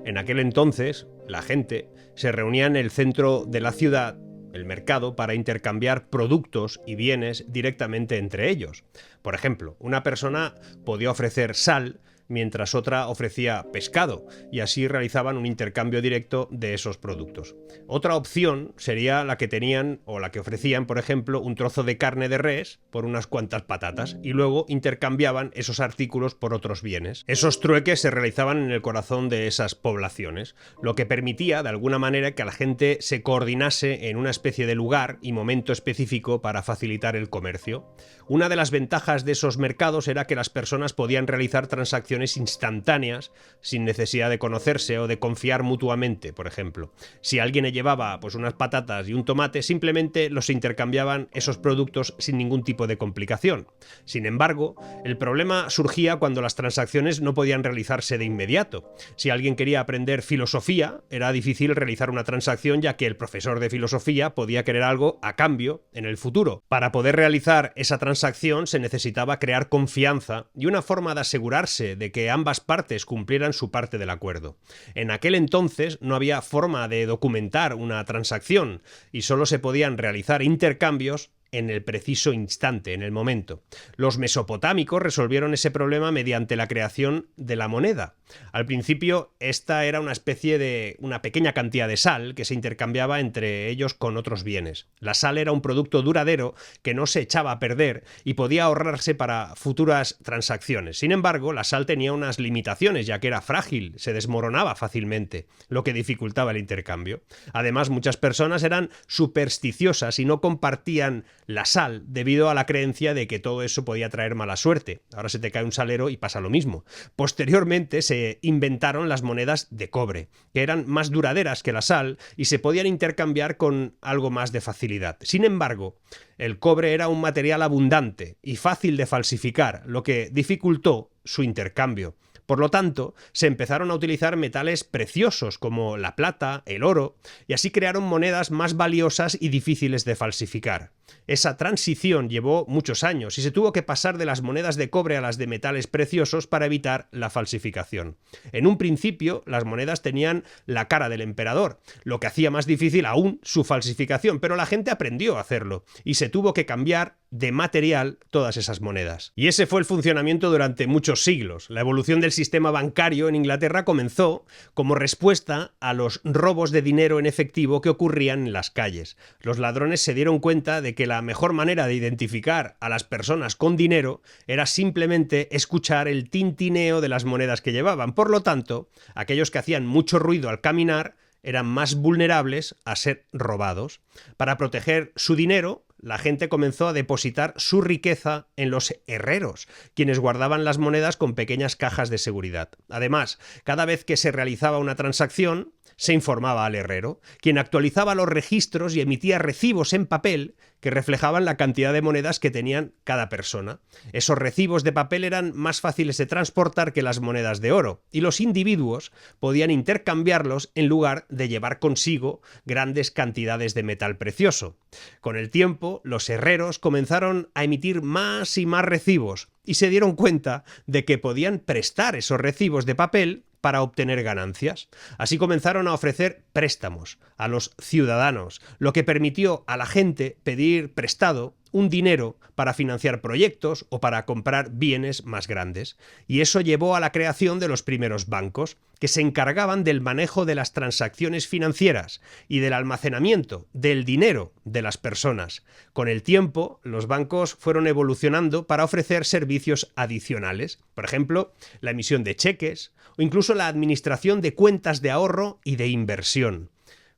En aquel entonces, la gente se reunía en el centro de la ciudad, el mercado, para intercambiar productos y bienes directamente entre ellos. Por ejemplo, una persona podía ofrecer sal mientras otra ofrecía pescado, y así realizaban un intercambio directo de esos productos. Otra opción sería la que tenían o la que ofrecían, por ejemplo, un trozo de carne de res por unas cuantas patatas, y luego intercambiaban esos artículos por otros bienes. Esos trueques se realizaban en el corazón de esas poblaciones, lo que permitía de alguna manera que la gente se coordinase en una especie de lugar y momento específico para facilitar el comercio. Una de las ventajas de esos mercados era que las personas podían realizar transacciones instantáneas sin necesidad de conocerse o de confiar mutuamente, por ejemplo. Si alguien le llevaba pues unas patatas y un tomate, simplemente los intercambiaban esos productos sin ningún tipo de complicación. Sin embargo, el problema surgía cuando las transacciones no podían realizarse de inmediato. Si alguien quería aprender filosofía, era difícil realizar una transacción, ya que el profesor de filosofía podía querer algo a cambio en el futuro. Para poder realizar esa transacción se necesitaba crear confianza y una forma de asegurarse de que ambas partes cumplieran su parte del acuerdo. En aquel entonces no había forma de documentar una transacción y solo se podían realizar intercambios en el preciso instante, en el momento. Los mesopotámicos resolvieron ese problema mediante la creación de la moneda. Al principio, esta era una especie de una pequeña cantidad de sal que se intercambiaba entre ellos con otros bienes. La sal era un producto duradero que no se echaba a perder y podía ahorrarse para futuras transacciones. Sin embargo, la sal tenía unas limitaciones, ya que era frágil, se desmoronaba fácilmente, lo que dificultaba el intercambio. Además, muchas personas eran supersticiosas y no compartían la sal debido a la creencia de que todo eso podía traer mala suerte. Ahora se te cae un salero y pasa lo mismo. Posteriormente se inventaron las monedas de cobre, que eran más duraderas que la sal y se podían intercambiar con algo más de facilidad. Sin embargo, el cobre era un material abundante y fácil de falsificar, lo que dificultó su intercambio. Por lo tanto, se empezaron a utilizar metales preciosos como la plata, el oro, y así crearon monedas más valiosas y difíciles de falsificar. Esa transición llevó muchos años y se tuvo que pasar de las monedas de cobre a las de metales preciosos para evitar la falsificación. En un principio, las monedas tenían la cara del emperador, lo que hacía más difícil aún su falsificación, pero la gente aprendió a hacerlo y se tuvo que cambiar de material todas esas monedas. Y ese fue el funcionamiento durante muchos siglos. La evolución del sistema bancario en Inglaterra comenzó como respuesta a los robos de dinero en efectivo que ocurrían en las calles. Los ladrones se dieron cuenta de que la mejor manera de identificar a las personas con dinero era simplemente escuchar el tintineo de las monedas que llevaban. Por lo tanto, aquellos que hacían mucho ruido al caminar eran más vulnerables a ser robados. Para proteger su dinero, la gente comenzó a depositar su riqueza en los herreros, quienes guardaban las monedas con pequeñas cajas de seguridad. Además, cada vez que se realizaba una transacción, se informaba al herrero, quien actualizaba los registros y emitía recibos en papel que reflejaban la cantidad de monedas que tenían cada persona. Esos recibos de papel eran más fáciles de transportar que las monedas de oro, y los individuos podían intercambiarlos en lugar de llevar consigo grandes cantidades de metal precioso. Con el tiempo, los herreros comenzaron a emitir más y más recibos y se dieron cuenta de que podían prestar esos recibos de papel para obtener ganancias. Así comenzaron a ofrecer préstamos a los ciudadanos, lo que permitió a la gente pedir prestado un dinero para financiar proyectos o para comprar bienes más grandes. Y eso llevó a la creación de los primeros bancos, que se encargaban del manejo de las transacciones financieras y del almacenamiento del dinero de las personas. Con el tiempo, los bancos fueron evolucionando para ofrecer servicios adicionales, por ejemplo, la emisión de cheques o incluso la administración de cuentas de ahorro y de inversión.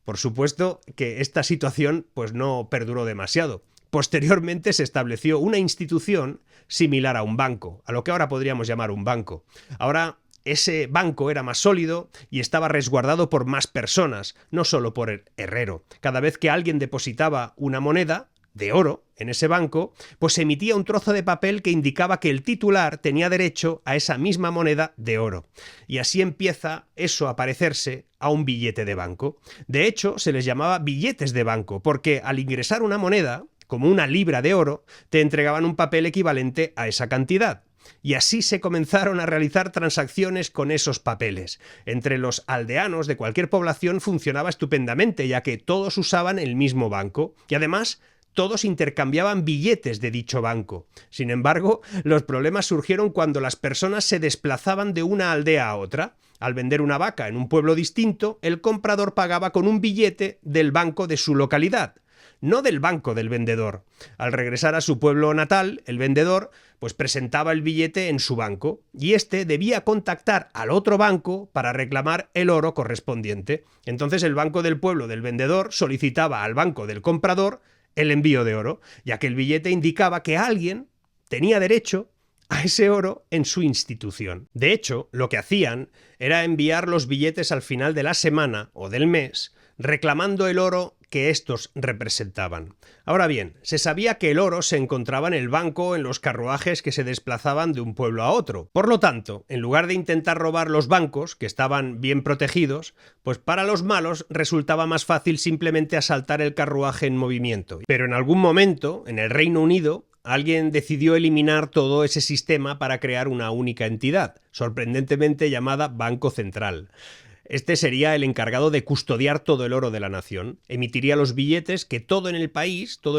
Por supuesto que esta situación pues no perduró demasiado. Posteriormente se estableció una institución similar a un banco, a lo que ahora podríamos llamar un banco. Ahora ese banco era más sólido y estaba resguardado por más personas, no solo por el herrero. Cada vez que alguien depositaba una moneda de oro en ese banco, pues se emitía un trozo de papel que indicaba que el titular tenía derecho a esa misma moneda de oro. Y así empieza eso a parecerse a un billete de banco. De hecho, se les llamaba billetes de banco, porque al ingresar una moneda, como una libra de oro, te entregaban un papel equivalente a esa cantidad. Y así se comenzaron a realizar transacciones con esos papeles. Entre los aldeanos de cualquier población funcionaba estupendamente, ya que todos usaban el mismo banco. Y además, todos intercambiaban billetes de dicho banco. Sin embargo, los problemas surgieron cuando las personas se desplazaban de una aldea a otra. Al vender una vaca en un pueblo distinto, el comprador pagaba con un billete del banco de su localidad, no del banco del vendedor. Al regresar a su pueblo natal, el vendedor pues presentaba el billete en su banco y éste debía contactar al otro banco para reclamar el oro correspondiente. Entonces el banco del pueblo del vendedor solicitaba al banco del comprador el envío de oro, ya que el billete indicaba que alguien tenía derecho a ese oro en su institución. De hecho, lo que hacían era enviar los billetes al final de la semana o del mes, reclamando el oro que estos representaban. Ahora bien, se sabía que el oro se encontraba en el banco en los carruajes que se desplazaban de un pueblo a otro. Por lo tanto, en lugar de intentar robar los bancos, que estaban bien protegidos, pues para los malos resultaba más fácil simplemente asaltar el carruaje en movimiento. Pero en algún momento, en el Reino Unido, alguien decidió eliminar todo ese sistema para crear una única entidad, sorprendentemente llamada Banco Central. Este sería el encargado de custodiar todo el oro de la nación. Emitiría los billetes que todo el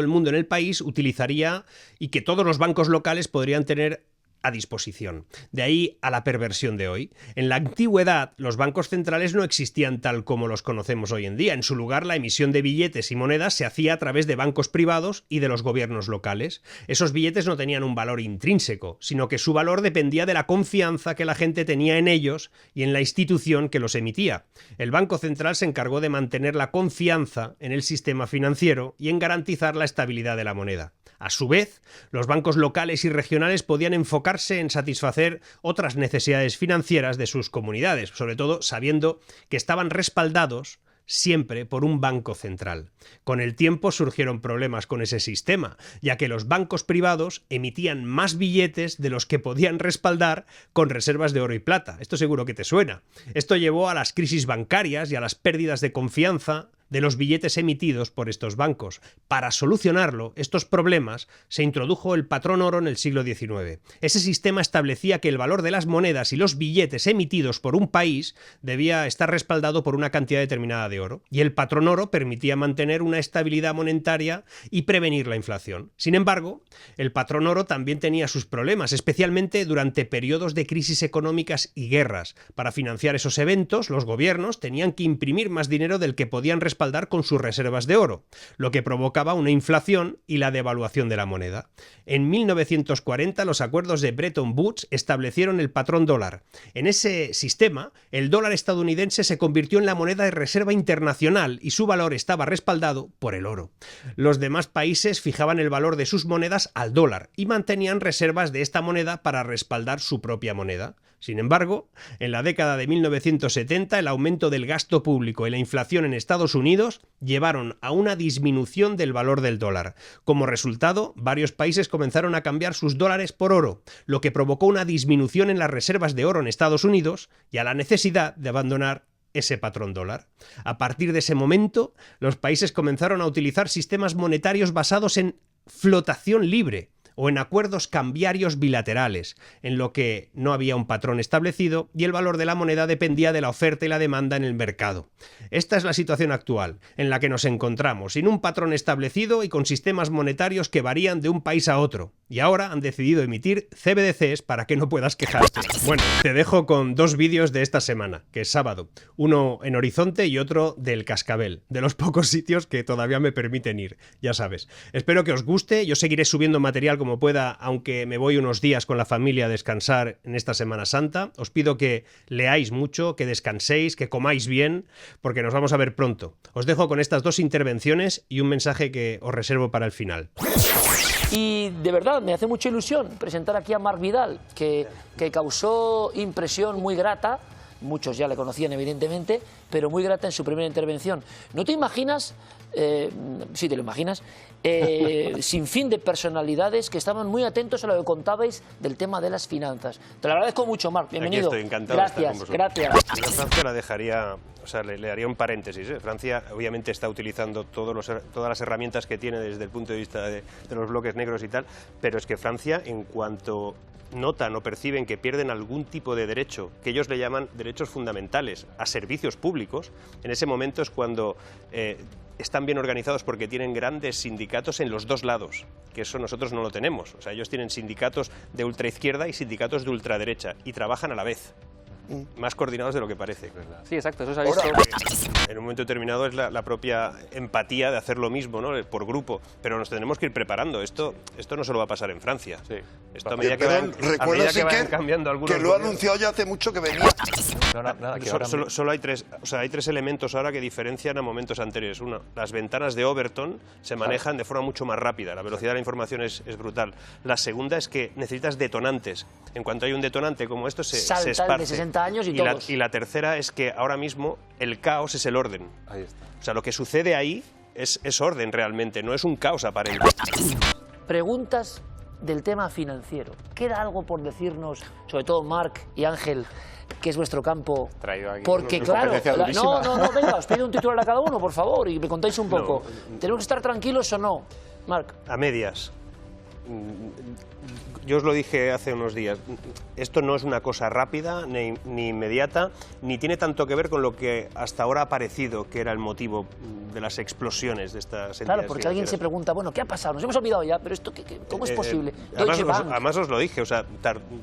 mundo en el país utilizaría y que todos los bancos locales podrían tener a disposición. De ahí a la perversión de hoy. En la antigüedad, los bancos centrales no existían tal como los conocemos hoy en día. En su lugar, la emisión de billetes y monedas se hacía a través de bancos privados y de los gobiernos locales. Esos billetes no tenían un valor intrínseco, sino que su valor dependía de la confianza que la gente tenía en ellos y en la institución que los emitía. El Banco Central se encargó de mantener la confianza en el sistema financiero y en garantizar la estabilidad de la moneda. A su vez, los bancos locales y regionales podían enfocarse en satisfacer otras necesidades financieras de sus comunidades, sobre todo sabiendo que estaban respaldados siempre por un banco central. Con el tiempo surgieron problemas con ese sistema, ya que los bancos privados emitían más billetes de los que podían respaldar con reservas de oro y plata. Esto seguro que te suena. Esto llevó a las crisis bancarias y a las pérdidas de confianza de los billetes emitidos por estos bancos. Para solucionarlo, estos problemas, se introdujo el patrón oro en el siglo XIX. Ese sistema establecía que el valor de las monedas y los billetes emitidos por un país debía estar respaldado por una cantidad determinada de oro, y el patrón oro permitía mantener una estabilidad monetaria y prevenir la inflación. Sin embargo, el patrón oro también tenía sus problemas, especialmente durante periodos de crisis económicas y guerras. Para financiar esos eventos, los gobiernos tenían que imprimir más dinero del que podían respaldar con sus reservas de oro, lo que provocaba una inflación y la devaluación de la moneda. En 1940, los acuerdos de Bretton Woods establecieron el patrón dólar. En ese sistema, el dólar estadounidense se convirtió en la moneda de reserva internacional y su valor estaba respaldado por el oro. Los demás países fijaban el valor de sus monedas al dólar y mantenían reservas de esta moneda para respaldar su propia moneda. Sin embargo, en la década de 1970, el aumento del gasto público y la inflación en Estados Unidos llevaron a una disminución del valor del dólar. Como resultado, varios países comenzaron a cambiar sus dólares por oro, lo que provocó una disminución en las reservas de oro en Estados Unidos y a la necesidad de abandonar ese patrón dólar. A partir de ese momento, los países comenzaron a utilizar sistemas monetarios basados en flotación libre o en acuerdos cambiarios bilaterales, en lo que no había un patrón establecido y el valor de la moneda dependía de la oferta y la demanda en el mercado. Esta es la situación actual, en la que nos encontramos, sin un patrón establecido y con sistemas monetarios que varían de un país a otro. Y ahora han decidido emitir CBDCs para que no puedas quejarte. Bueno, te dejo con dos vídeos de esta semana, que es sábado. Uno en Horizonte y otro del Cascabel, de los pocos sitios que todavía me permiten ir, ya sabes. Espero que os guste, yo seguiré subiendo material como pueda, aunque me voy unos días con la familia a descansar en esta Semana Santa. Os pido que leáis mucho, que descanséis, que comáis bien, porque nos vamos a ver pronto. Os dejo con estas dos intervenciones y un mensaje que os reservo para el final. Y de verdad me hace mucha ilusión presentar aquí a Marc Vidal, que causó impresión muy grata muchos ya le conocían evidentemente, pero muy grata en su primera intervención. ¿No te imaginas, sí te lo imaginas, sin fin de personalidades que estaban muy atentos a lo que contabais del tema de las finanzas? Te lo agradezco mucho, Marc, bienvenido. Aquí estoy encantado gracias, de estar con vosotros. gracias. Yo a Francia la dejaría, o sea, le haría un paréntesis. Francia obviamente está utilizando todas las herramientas que tiene desde el punto de vista de los bloques negros y tal, pero es que Francia, en cuanto notan o perciben que pierden algún tipo de derecho, que ellos le llaman derechos fundamentales, a servicios públicos, en ese momento es cuando están bien organizados porque tienen grandes sindicatos en los dos lados, que eso nosotros no lo tenemos. O sea, ellos tienen sindicatos de ultraizquierda y sindicatos de ultraderecha y trabajan a la vez. Más coordinados de lo que parece. Sí, exacto, eso se ha visto. En un momento determinado es la propia empatía de hacer lo mismo, ¿no? Por grupo, pero nos tenemos que ir preparando. Esto no solo va a pasar en Francia. Sí. Esto a medida que vayan cambiando algunos que lo ha anunciado ya hace mucho que venía. Solo hay tres elementos ahora que diferencian a momentos anteriores. Uno, las ventanas de Overton se manejan de forma mucho más rápida, la velocidad de la información es brutal. La segunda es que necesitas detonantes. En cuanto hay un detonante como esto, se esparce. De 60 años y todos. Y la tercera es que ahora mismo el caos es el orden. Ahí está. O sea, lo que sucede ahí es orden realmente, no es un caos aparente. Preguntas del tema financiero. ¿Queda algo por decirnos, sobre todo Marc y Ángel, que es vuestro campo? Traído aquí Porque una claro, competencia durísima. no, venga, os pido un titular a cada uno, por favor, y me contáis un poco. ¿Tenemos que estar tranquilos o no, Marc? A medias. Yo os lo dije hace unos días, esto no es una cosa rápida ni inmediata, ni tiene tanto que ver con lo que hasta ahora ha parecido que era el motivo de las explosiones de estas entidades. Claro, porque alguien se pregunta, bueno, ¿qué ha pasado? Nos hemos olvidado ya, pero esto ¿cómo es posible? Además os lo dije, o sea,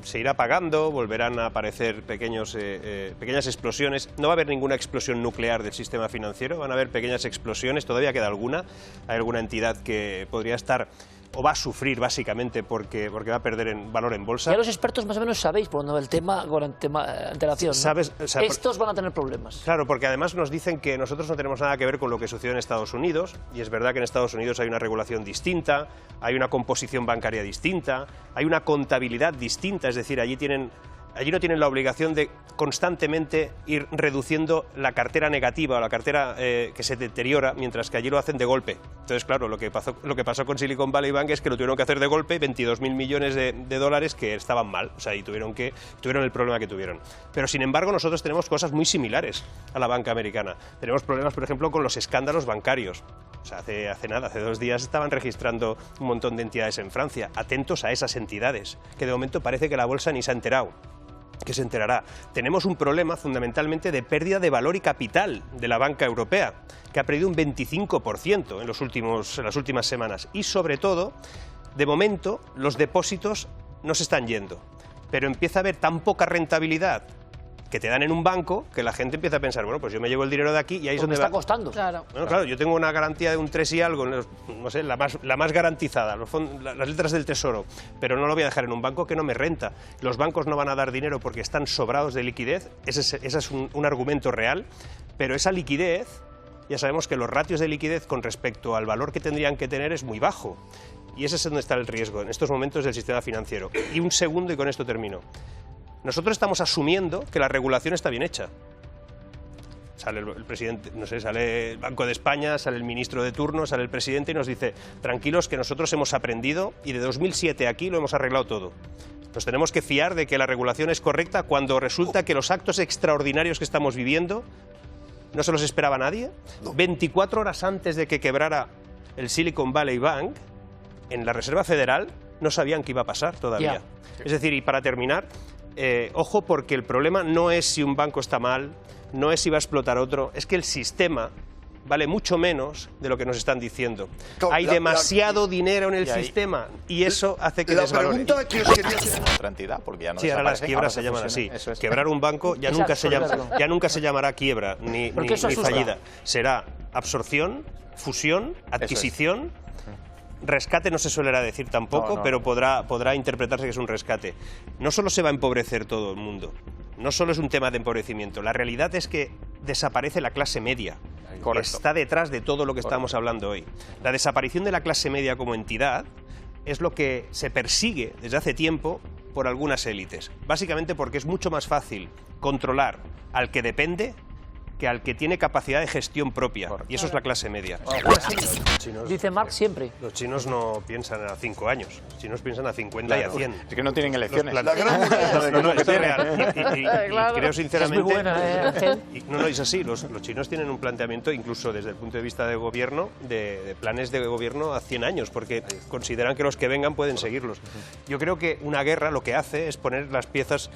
se irá apagando, volverán a aparecer pequeñas explosiones. No va a haber ninguna explosión nuclear del sistema financiero, van a haber pequeñas explosiones, todavía queda alguna. Hay alguna entidad que podría estar o va a sufrir básicamente porque va a perder valor en bolsa. Ya los expertos más o menos sabéis por dónde va el tema con antelación, ¿no? ¿Sabes? O sea, estos van a tener problemas. Claro, porque además nos dicen que nosotros no tenemos nada que ver con lo que sucedió en Estados Unidos, y es verdad que en Estados Unidos hay una regulación distinta, hay una composición bancaria distinta, hay una contabilidad distinta, es decir, allí no tienen la obligación de constantemente ir reduciendo la cartera negativa o la cartera que se deteriora, mientras que allí lo hacen de golpe. Entonces, claro, lo que pasó con Silicon Valley Bank es que lo tuvieron que hacer de golpe, 22.000 millones de dólares que estaban mal, o sea, y tuvieron el problema que tuvieron. Pero, sin embargo, nosotros tenemos cosas muy similares a la banca americana. Tenemos problemas, por ejemplo, con los escándalos bancarios. O sea, hace 2 días estaban registrando un montón de entidades en Francia. Atentos a esas entidades, que de momento parece que la bolsa ni se ha enterado. Que se enterará. Tenemos un problema fundamentalmente de pérdida de valor y capital de la banca europea, que ha perdido un 25% en las últimas semanas. Y sobre todo, de momento, los depósitos no se están yendo. Pero empieza a haber tan poca rentabilidad que te dan en un banco que la gente empieza a pensar, bueno, pues yo me llevo el dinero de aquí y ahí es donde está costando. Claro. Bueno, claro, yo tengo una garantía de un 3 y algo, no sé, la más garantizada, las letras del Tesoro, pero no lo voy a dejar en un banco que no me renta. Los bancos no van a dar dinero porque están sobrados de liquidez, ese es un argumento real, pero esa liquidez, ya sabemos que los ratios de liquidez con respecto al valor que tendrían que tener es muy bajo. Y ese es donde está el riesgo en estos momentos del sistema financiero. Y un segundo y con esto termino. Nosotros estamos asumiendo que la regulación está bien hecha. Sale el presidente, no sé, sale el Banco de España, sale el ministro de turno, sale el presidente y nos dice, tranquilos que nosotros hemos aprendido y de 2007 aquí lo hemos arreglado todo. Nos tenemos que fiar de que la regulación es correcta cuando resulta que los actos extraordinarios que estamos viviendo no se los esperaba nadie. 24 horas antes de que quebrara el Silicon Valley Bank, en la Reserva Federal no sabían qué iba a pasar todavía. Es decir, y para terminar, ojo, porque el problema no es si un banco está mal, no es si va a explotar otro, es que el sistema vale mucho menos de lo que nos están diciendo. Hay demasiado dinero en el sistema y eso hace que desvalore. La pregunta que os quería hacer... Otra entidad, porque ya no sí, ahora las quiebras se llaman así. Quebrar un banco ya nunca se llamará quiebra ni fallida. Será absorción, fusión, adquisición. Rescate no se suele decir tampoco, pero podrá interpretarse que es un rescate. No solo se va a empobrecer todo el mundo, no solo es un tema de empobrecimiento, la realidad es que desaparece la clase media. Correcto. Está detrás de todo lo que estamos hablando hoy. La desaparición de la clase media como entidad es lo que se persigue desde hace tiempo por algunas élites. Básicamente porque es mucho más fácil controlar al que depende que al que tiene capacidad de gestión propia. Y eso es la clase media. Dice Marx siempre. Los chinos no piensan a 5 años. Los chinos piensan a 50 y a 100. Es que no tienen elecciones. La gran No, es real. Y creo sinceramente... Es muy buena, Ángel. No, es así. Los chinos tienen un planteamiento, incluso desde el punto de vista de gobierno, de planes de gobierno a 100 años, porque consideran que los que vengan pueden seguirlos. Yo creo que una guerra lo que hace es poner las piezas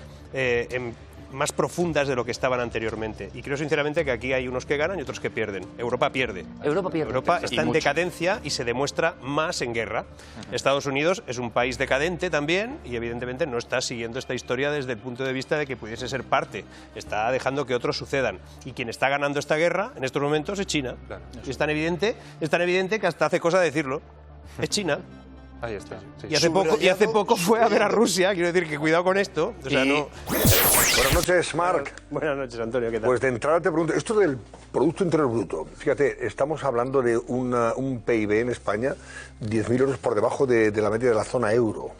más profundas de lo que estaban anteriormente. Y creo sinceramente que aquí hay unos que ganan y otros que pierden. Europa pierde. Europa está en decadencia y se demuestra más en guerra. Estados Unidos es un país decadente también y evidentemente no está siguiendo esta historia desde el punto de vista de que pudiese ser parte. Está dejando que otros sucedan. Y quien está ganando esta guerra en estos momentos es China. Y es tan evidente que hasta hace cosa decirlo. Es China. Ahí está. Sí. Y hace poco fue a ver a Rusia. Quiero decir que cuidado con esto. O sea, no... Buenas noches, Marc. Buenas noches, Antonio. ¿Qué tal? Pues de entrada te pregunto, esto del Producto Interior Bruto, fíjate, estamos hablando de un PIB en España 10.000 euros por debajo de la media de la zona euro,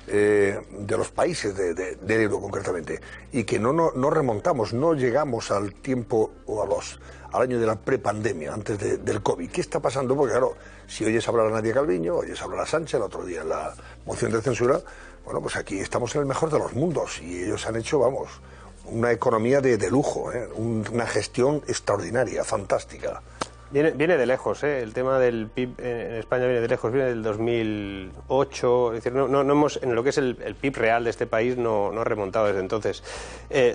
de los países del euro concretamente, y que no remontamos, no llegamos al tiempo o al año de la prepandemia, antes del COVID. ¿Qué está pasando? Porque claro, si oyes hablar a Nadia Calviño, oyes hablar a Sánchez el otro día en la moción de censura, bueno, pues aquí estamos en el mejor de los mundos y ellos han hecho, vamos, una economía de lujo, una gestión extraordinaria, fantástica. Viene de lejos, el tema del PIB en España viene de lejos, viene del 2008, es decir, no hemos, en lo que es el PIB real de este país no ha remontado desde entonces.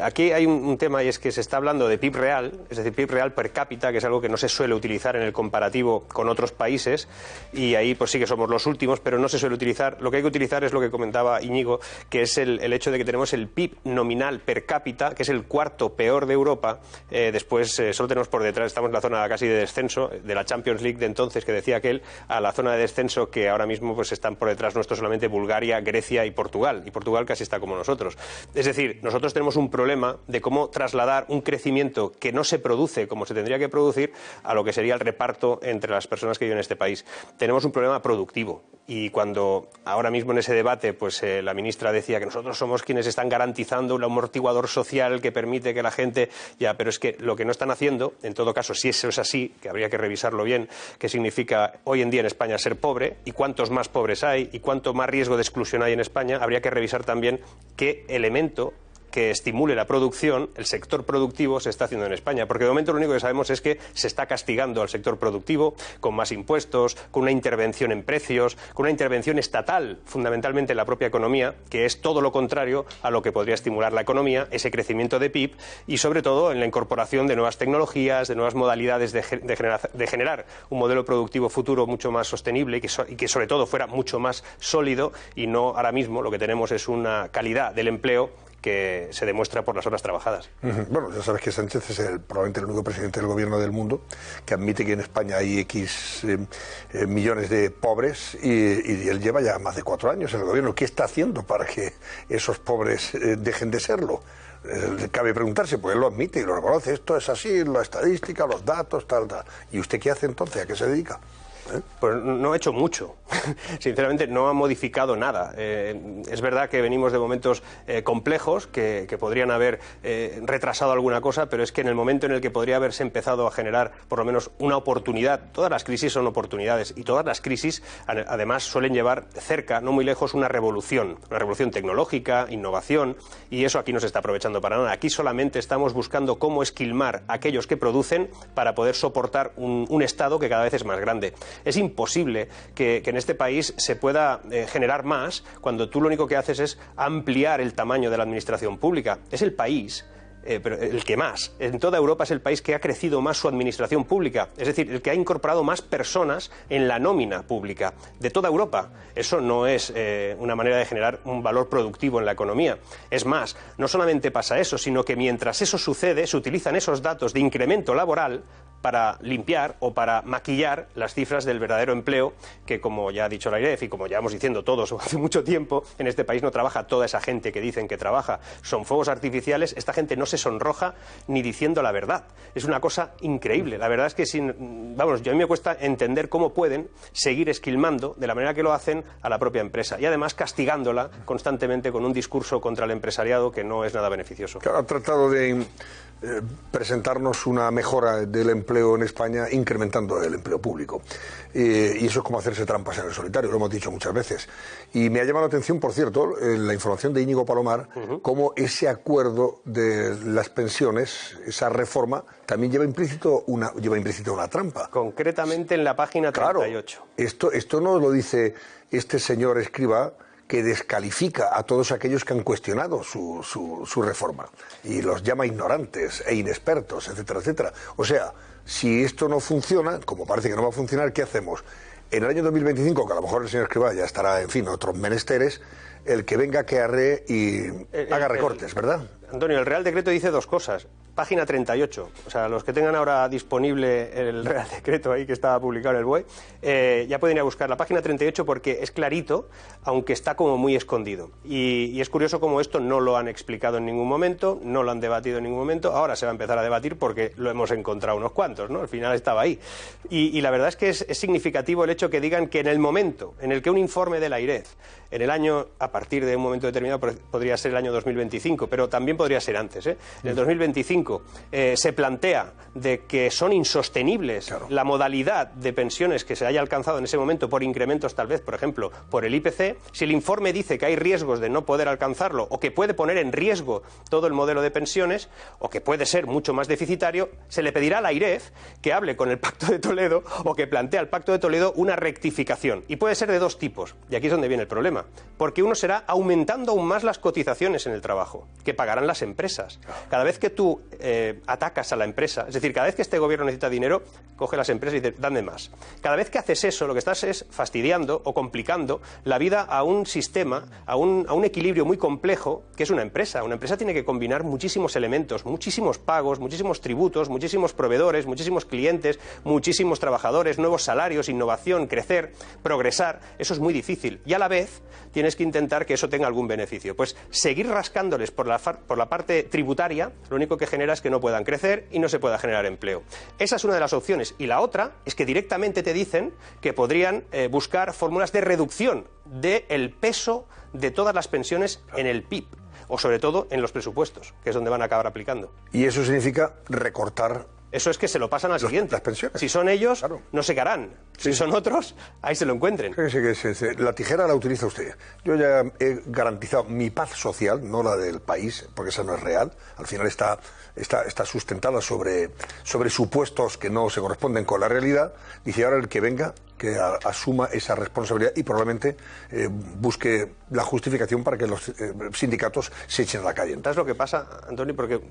Aquí hay un tema y es que se está hablando de PIB real, es decir, PIB real per cápita, que es algo que no se suele utilizar en el comparativo con otros países y ahí pues sí que somos los últimos, pero no se suele utilizar. Lo que hay que utilizar es lo que comentaba Íñigo, que es el hecho de que tenemos el PIB nominal per cápita, que es el cuarto peor de Europa, después solo tenemos por detrás, estamos en la zona casi de descenso de la Champions League de entonces, que decía aquel, a la zona de descenso que ahora mismo pues están por detrás nuestro solamente Bulgaria, Grecia y Portugal casi está como nosotros. Es decir, nosotros tenemos un problema de cómo trasladar un crecimiento que no se produce como se tendría que producir a lo que sería el reparto entre las personas que viven en este país. Tenemos un problema productivo y cuando ahora mismo en ese debate pues la ministra decía que nosotros somos quienes están garantizando un amortiguador social que permite que la gente... Ya, pero es que lo que no están haciendo, en todo caso, si eso es así, que habría que revisarlo bien, qué significa hoy en día en España ser pobre y cuántos más pobres hay y cuánto más riesgo de exclusión hay en España, habría que revisar también qué elemento que estimule la producción, el sector productivo, se está haciendo en España. Porque de momento lo único que sabemos es que se está castigando al sector productivo con más impuestos, con una intervención en precios, con una intervención estatal, fundamentalmente en la propia economía, que es todo lo contrario a lo que podría estimular la economía, ese crecimiento de PIB y sobre todo en la incorporación de nuevas tecnologías, de nuevas modalidades de generar un modelo productivo futuro mucho más sostenible y que sobre todo fuera mucho más sólido y no ahora mismo lo que tenemos es una calidad del empleo que se demuestra por las horas trabajadas. Bueno, ya sabes que Sánchez es probablemente el único presidente del gobierno del mundo que admite que en España hay X millones de pobres y él lleva ya más de 4 años en el gobierno. ¿Qué está haciendo para que esos pobres dejen de serlo? Cabe preguntarse, pues él lo admite y lo reconoce. Esto es así, la estadística, los datos, tal. ¿Y usted qué hace entonces? ¿A qué se dedica? Pues no ha hecho mucho, sinceramente no ha modificado nada. Es verdad que venimos de momentos complejos que podrían haber retrasado alguna cosa, pero es que en el momento en el que podría haberse empezado a generar por lo menos una oportunidad, todas las crisis son oportunidades y todas las crisis además suelen llevar cerca, no muy lejos, una revolución tecnológica, innovación, y eso aquí no se está aprovechando para nada. Aquí solamente estamos buscando cómo esquilmar a aquellos que producen para poder soportar un Estado que cada vez es más grande. Es imposible que en este país se pueda generar más cuando tú lo único que haces es ampliar el tamaño de la administración pública. Es el país, pero el que más. En toda Europa es el país que ha crecido más su administración pública, es decir, el que ha incorporado más personas en la nómina pública de toda Europa. Eso no es una manera de generar un valor productivo en la economía. Es más, no solamente pasa eso, sino que mientras eso sucede, se utilizan esos datos de incremento laboral para limpiar o para maquillar las cifras del verdadero empleo, que como ya ha dicho la AIREF y como llevamos diciendo todos hace mucho tiempo, en este país no trabaja toda esa gente que dicen que trabaja. Son fuegos artificiales, esta gente no se sonroja ni diciendo la verdad. Es una cosa increíble. La verdad es que vamos, yo a mí me cuesta entender cómo pueden seguir esquilmando de la manera que lo hacen a la propia empresa y además castigándola constantemente con un discurso contra el empresariado que no es nada beneficioso. Claro, ha tratado de presentarnos una mejora del empleo en España incrementando el empleo público. Y eso es como hacerse trampas en el solitario, lo hemos dicho muchas veces. Y me ha llamado la atención, por cierto, la información de Íñigo Palomar, cómo ese acuerdo de las pensiones, esa reforma, también lleva implícito una trampa. Concretamente en la página 38. Claro, esto no lo dice este señor Escrivá, que descalifica a todos aquellos que han cuestionado su reforma y los llama ignorantes e inexpertos, etcétera, etcétera. O sea, si esto no funciona, como parece que no va a funcionar, ¿qué hacemos? En el año 2025, que a lo mejor el señor Escrivá ya estará, en fin, otros menesteres, el que venga que arree y haga recortes, ¿verdad? Antonio, el Real Decreto dice dos cosas. Página 38, o sea, los que tengan ahora disponible el Real Decreto ahí que estaba publicado en el BOE, ya pueden ir a buscar la página 38 porque es clarito, aunque está como muy escondido. Y es curioso cómo esto no lo han explicado en ningún momento, no lo han debatido en ningún momento, ahora se va a empezar a debatir porque lo hemos encontrado unos cuantos, ¿no? Al final estaba ahí. Y la verdad es que es significativo el hecho que digan que en el momento en el que un informe de la AIREF, en el año, a partir de un momento determinado, podría ser el año 2025, pero también podría ser antes, en el 2025, se plantea de que son insostenibles la modalidad de pensiones que se haya alcanzado en ese momento por incrementos tal vez, por ejemplo, por el IPC, si el informe dice que hay riesgos de no poder alcanzarlo o que puede poner en riesgo todo el modelo de pensiones o que puede ser mucho más deficitario, se le pedirá a la AIREF que hable con el Pacto de Toledo o que plantee al Pacto de Toledo una rectificación. Y puede ser de dos tipos, y aquí es donde viene el problema, porque uno será aumentando aún más las cotizaciones en el trabajo, que pagarán las empresas. Cada vez que tú atacas a la empresa, es decir, cada vez que este gobierno necesita dinero, coge las empresas y dice, dame más. Cada vez que haces eso, lo que estás es fastidiando o complicando la vida a un sistema, a un equilibrio muy complejo, que es una empresa. Una empresa tiene que combinar muchísimos elementos, muchísimos pagos, muchísimos tributos, muchísimos proveedores, muchísimos clientes, muchísimos trabajadores, nuevos salarios, innovación, crecer, progresar. Eso es muy difícil. Y a la vez tienes que intentar que eso tenga algún beneficio. Pues seguir rascándoles por la parte tributaria, lo único que genera es que no puedan crecer y no se pueda generar empleo. Esa es una de las opciones. Y la otra es que directamente te dicen que podrían buscar fórmulas de reducción del peso de todas las pensiones en el PIB, o sobre todo en los presupuestos, que es donde van a acabar aplicando. Y eso significa recortar. Eso es que se lo pasan al siguiente. Las pensiones. Si son ellos, claro, no se qué harán. Si son otros, ahí se lo encuentren. La tijera la utiliza usted. Yo ya he garantizado mi paz social, no la del país, porque esa no es real. Al final está sustentada sobre supuestos que no se corresponden con la realidad. Dice ahora el que venga, que asuma esa responsabilidad y probablemente busque la justificación para que los sindicatos se echen a la calle. ¿Sabes lo que pasa, Antonio? Porque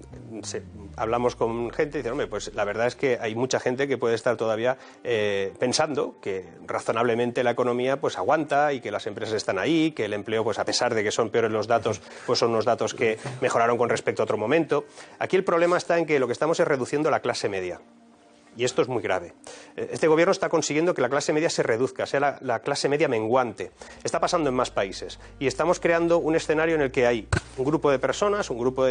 hablamos con gente y dicen, hombre, pues la verdad es que hay mucha gente que puede estar todavía pensando que razonablemente la economía pues aguanta y que las empresas están ahí, que el empleo, pues a pesar de que son peores los datos, pues son unos datos que mejoraron con respecto a otro momento. Aquí el problema está en que lo que estamos es reduciendo la clase media. Y esto es muy grave. Este gobierno está consiguiendo que la clase media se reduzca, sea la clase media menguante. Está pasando en más países. Y estamos creando un escenario en el que hay un grupo de personas, un grupo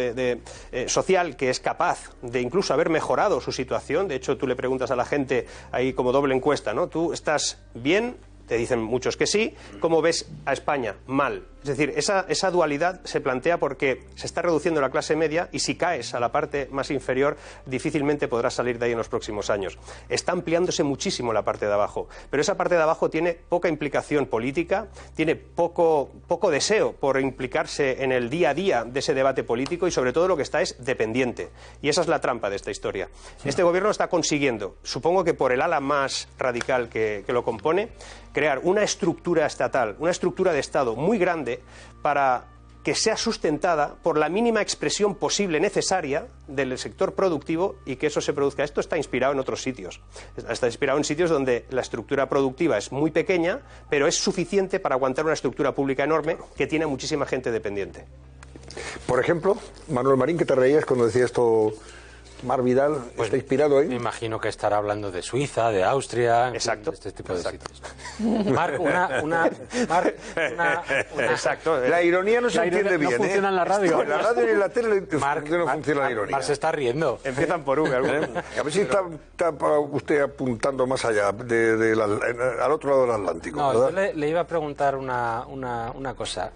social que es capaz de incluso haber mejorado su situación. De hecho, tú le preguntas a la gente ahí como doble encuesta, ¿no? ¿Tú estás bien? Te dicen muchos que sí. ¿Cómo ves a España? Mal. Es decir, esa dualidad se plantea porque se está reduciendo la clase media y si caes a la parte más inferior difícilmente podrás salir de ahí en los próximos años. Está ampliándose muchísimo la parte de abajo, pero esa parte de abajo tiene poca implicación política, tiene poco deseo por implicarse en el día a día de ese debate político y sobre todo lo que está es dependiente. Y esa es la trampa de esta historia. Este gobierno está consiguiendo, supongo que por el ala más radical que lo compone, crear una estructura estatal, una estructura de Estado muy grande para que sea sustentada por la mínima expresión posible necesaria del sector productivo y que eso se produzca. Esto está inspirado en otros sitios. Está inspirado en sitios donde la estructura productiva es muy pequeña, pero es suficiente para aguantar una estructura pública enorme que tiene muchísima gente dependiente. Por ejemplo, Manuel Marín, que te reías cuando decía esto Mar Vidal, ¿está inspirado ahí? Me imagino que estará hablando de Suiza, de Austria, en Exacto. fin, de este tipo de sitios. Marc, una Exacto. La ironía no se La entiende ironía bien, no funciona en la radio. En la radio y en la tele no funciona la ironía. Marc se está riendo. Empiezan por V. A ver si está usted apuntando más allá, al otro lado del Atlántico, No, ¿verdad? yo le iba a preguntar una cosa.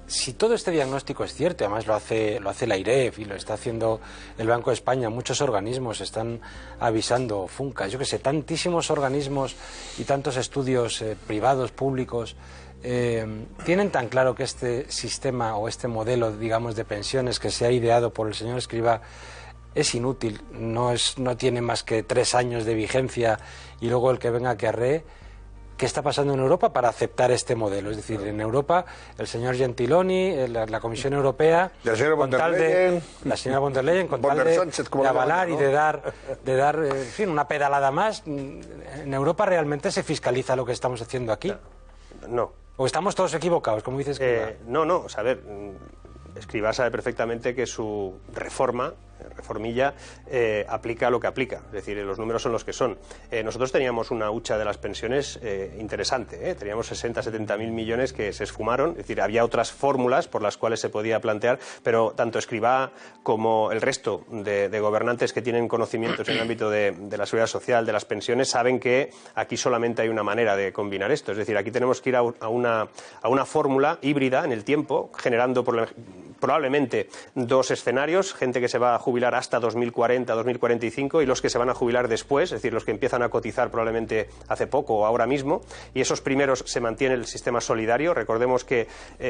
Si todo este diagnóstico es cierto, además lo hace la IREF y lo está haciendo el Banco de España, muchos organismos están avisando, FUNCA, yo qué sé, tantísimos organismos y tantos estudios privados, públicos, ¿tienen tan claro que este sistema o este modelo, digamos, de pensiones que se ha ideado por el señor Escrivá es inútil, no tiene más que 3 años de vigencia y luego el que venga que arree? ¿Qué está pasando en Europa para aceptar este modelo? Es decir, en Europa, el señor Gentiloni, la Comisión Europea, la señora von der Leyen, la señora von der Leyen, con tal de avalar y de dar, en fin, una pedalada más, ¿en Europa realmente se fiscaliza lo que estamos haciendo aquí? No. ¿O estamos todos equivocados, como dices? No, o sea, a ver, Escrivá sabe perfectamente que su reformilla, aplica lo que aplica, es decir, los números son los que son. Nosotros teníamos una hucha de las pensiones interesante, teníamos 60-70 mil millones que se esfumaron, es decir, había otras fórmulas por las cuales se podía plantear, pero tanto Escrivá como el resto de gobernantes que tienen conocimientos en el ámbito de la seguridad social, de las pensiones, saben que aquí solamente hay una manera de combinar esto, es decir, aquí tenemos que ir a una fórmula híbrida en el tiempo, generando probablemente 2 escenarios, gente que se va a jubilar hasta 2040, 2045 y los que se van a jubilar después, es decir, los que empiezan a cotizar probablemente hace poco o ahora mismo, y esos primeros se mantiene el sistema solidario. Recordemos que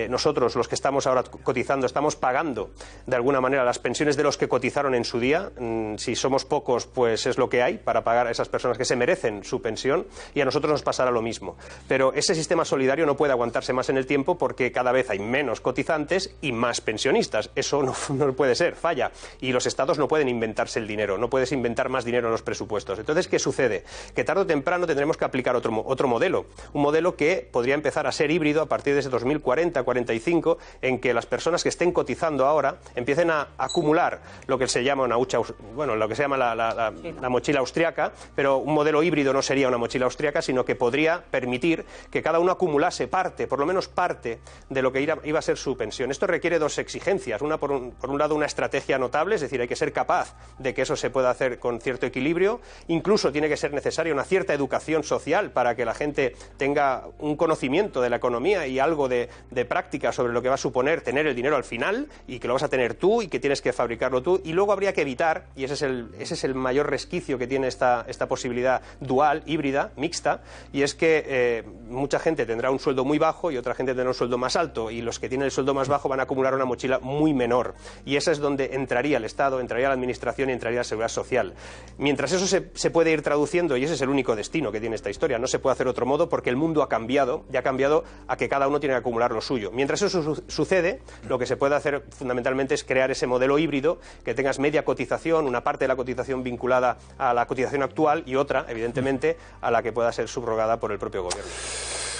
nosotros, los que estamos ahora cotizando, estamos pagando de alguna manera las pensiones de los que cotizaron en su día. Si somos pocos, pues es lo que hay para pagar a esas personas que se merecen su pensión, y a nosotros nos pasará lo mismo. Pero ese sistema solidario no puede aguantarse más en el tiempo porque cada vez hay menos cotizantes y más pensionistas. Eso no puede ser, falla. Y los estados no pueden inventarse el dinero, no puedes inventar más dinero en los presupuestos. Entonces, ¿qué sucede? Que tarde o temprano tendremos que aplicar otro modelo, un modelo que podría empezar a ser híbrido a partir de ese 2040-45, en que las personas que estén cotizando ahora empiecen a acumular lo que se llama una hucha, bueno, lo que se llama la mochila austriaca, pero un modelo híbrido no sería una mochila austriaca, sino que podría permitir que cada uno acumulase parte, por lo menos parte, de lo que iba a ser su pensión. Esto requiere 2 exigencias. Una, por un lado, una estrategia notable, es decir, hay que ser capaz de que eso se pueda hacer con cierto equilibrio. Incluso tiene que ser necesaria una cierta educación social para que la gente tenga un conocimiento de la economía y algo de práctica sobre lo que va a suponer tener el dinero al final, y que lo vas a tener tú y que tienes que fabricarlo tú. Y luego habría que evitar, y ese es el mayor resquicio que tiene esta posibilidad dual, híbrida, mixta, y es que mucha gente tendrá un sueldo muy bajo y otra gente tendrá un sueldo más alto, y los que tienen el sueldo más bajo van a acumular una mochila muy menor, y esa es donde entraría el Estado, entraría la Administración y entraría la Seguridad Social. Mientras eso se puede ir traduciendo, y ese es el único destino que tiene esta historia, no se puede hacer otro modo porque el mundo ha cambiado, y ha cambiado a que cada uno tiene que acumular lo suyo. Mientras eso sucede, lo que se puede hacer fundamentalmente es crear ese modelo híbrido, que tengas media cotización, una parte de la cotización vinculada a la cotización actual y otra, evidentemente, a la que pueda ser subrogada por el propio gobierno.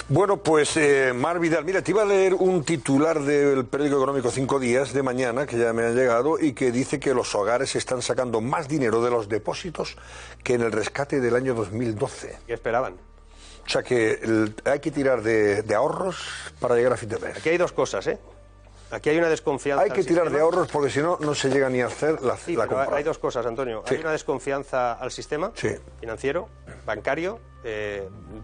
Bueno, pues Mar Vidal, mira, te iba a leer un titular del periódico económico 5 Días de mañana, que ya me ha llegado, y que dice que los hogares están sacando más dinero de los depósitos que en el rescate del año 2012. ¿Qué esperaban? O sea que hay que tirar de ahorros para llegar a fin de mes. Aquí hay 2 cosas, ¿eh? Aquí hay una desconfianza. Hay que tirar de ahorros porque si no, no se llega ni a hacer la compra. Hay 2 cosas, Antonio. Sí. Hay una desconfianza al sistema financiero, bancario,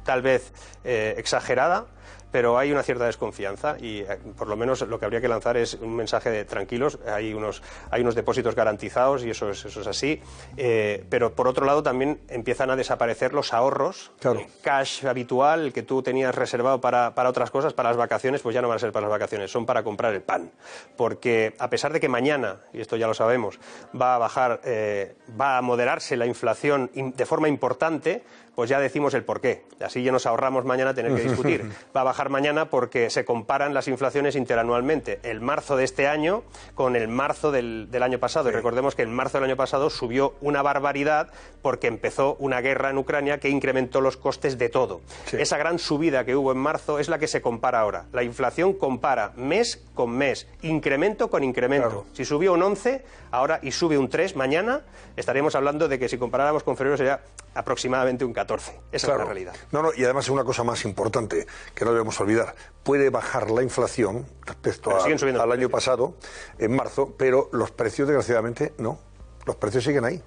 tal vez exagerada, pero hay una cierta desconfianza y por lo menos lo que habría que lanzar es un mensaje de tranquilos, hay unos depósitos garantizados y eso es así, pero por otro lado también empiezan a desaparecer los ahorros, claro. El cash habitual, el que tú tenías reservado para otras cosas, para las vacaciones, pues ya no van a ser para las vacaciones, son para comprar el pan, porque a pesar de que mañana, y esto ya lo sabemos, va a bajar, va a moderarse la inflación de forma importante, pues ya decimos decimos el porqué. Así ya nos ahorramos mañana tener que discutir. Va a bajar mañana porque se comparan las inflaciones interanualmente. El marzo de este año con el marzo del año pasado. Y recordemos que en marzo del año pasado subió una barbaridad porque empezó una guerra en Ucrania que incrementó los costes de todo. Esa gran subida que hubo en marzo es la que se compara ahora. La inflación compara mes con mes, incremento con incremento. Claro. Si subió un 11 ahora y sube un 3 mañana, estaríamos hablando de que si comparáramos con febrero sería aproximadamente un 14. Esa es la realidad. No, y además es una cosa más importante que no debemos olvidar. Puede bajar la inflación respecto al año pasado, en marzo, pero los precios, desgraciadamente, no. Los precios siguen ahí.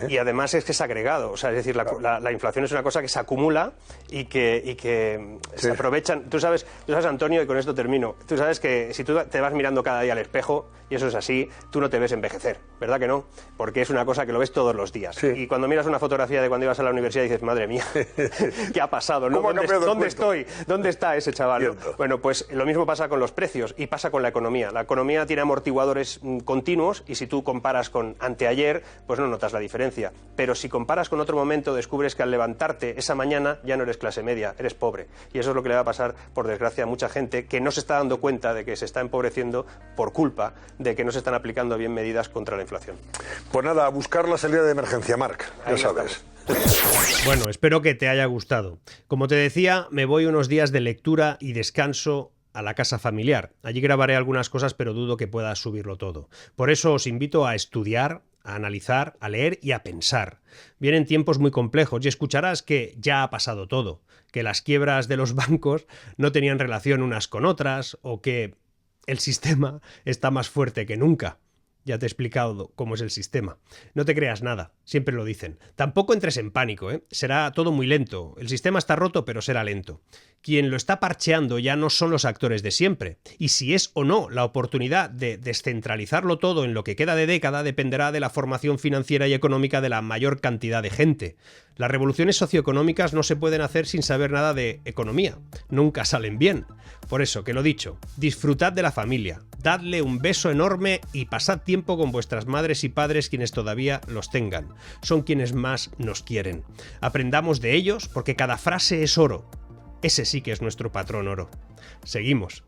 Y además es que es agregado, o sea, es decir, la inflación es una cosa que se acumula y que se aprovechan. Tú sabes, Antonio, y con esto termino, tú sabes que si tú te vas mirando cada día al espejo, y eso es así, tú no te ves envejecer, ¿verdad que no? Porque es una cosa que lo ves todos los días. Y cuando miras una fotografía de cuando ibas a la universidad dices, madre mía, ¿qué ha pasado? ¿No? ¿Dónde estoy? ¿Dónde está ese chaval? ¿No? Bueno, pues lo mismo pasa con los precios y pasa con la economía. La economía tiene amortiguadores continuos y si tú comparas con anteayer, pues no notas la diferencia. Pero si comparas con otro momento, descubres que al levantarte esa mañana ya no eres clase media, eres pobre. Y eso es lo que le va a pasar, por desgracia, a mucha gente que no se está dando cuenta de que se está empobreciendo por culpa de que no se están aplicando bien medidas contra la inflación. Pues nada, a buscar la salida de emergencia, Marc, ya sabes. Bueno, espero que te haya gustado. Como te decía, me voy unos días de lectura y descanso a la casa familiar. Allí grabaré algunas cosas, pero dudo que pueda subirlo todo. Por eso os invito a estudiar, a analizar, a leer y a pensar. Vienen tiempos muy complejos y escucharás que ya ha pasado todo, que las quiebras de los bancos no tenían relación unas con otras o que el sistema está más fuerte que nunca. Ya te he explicado cómo es el sistema. No te creas nada, siempre lo dicen. Tampoco entres en pánico, ¿eh? Será todo muy lento. El sistema está roto, pero será lento. Quien lo está parcheando ya no son los actores de siempre. Y si es o no la oportunidad de descentralizarlo todo en lo que queda de década dependerá de la formación financiera y económica de la mayor cantidad de gente. Las revoluciones socioeconómicas no se pueden hacer sin saber nada de economía. Nunca salen bien. Por eso, que lo dicho, disfrutad de la familia, dadle un beso enorme y pasad tiempo con vuestras madres y padres quienes todavía los tengan. Son quienes más nos quieren. Aprendamos de ellos porque cada frase es oro. Ese sí que es nuestro patrón oro. Seguimos.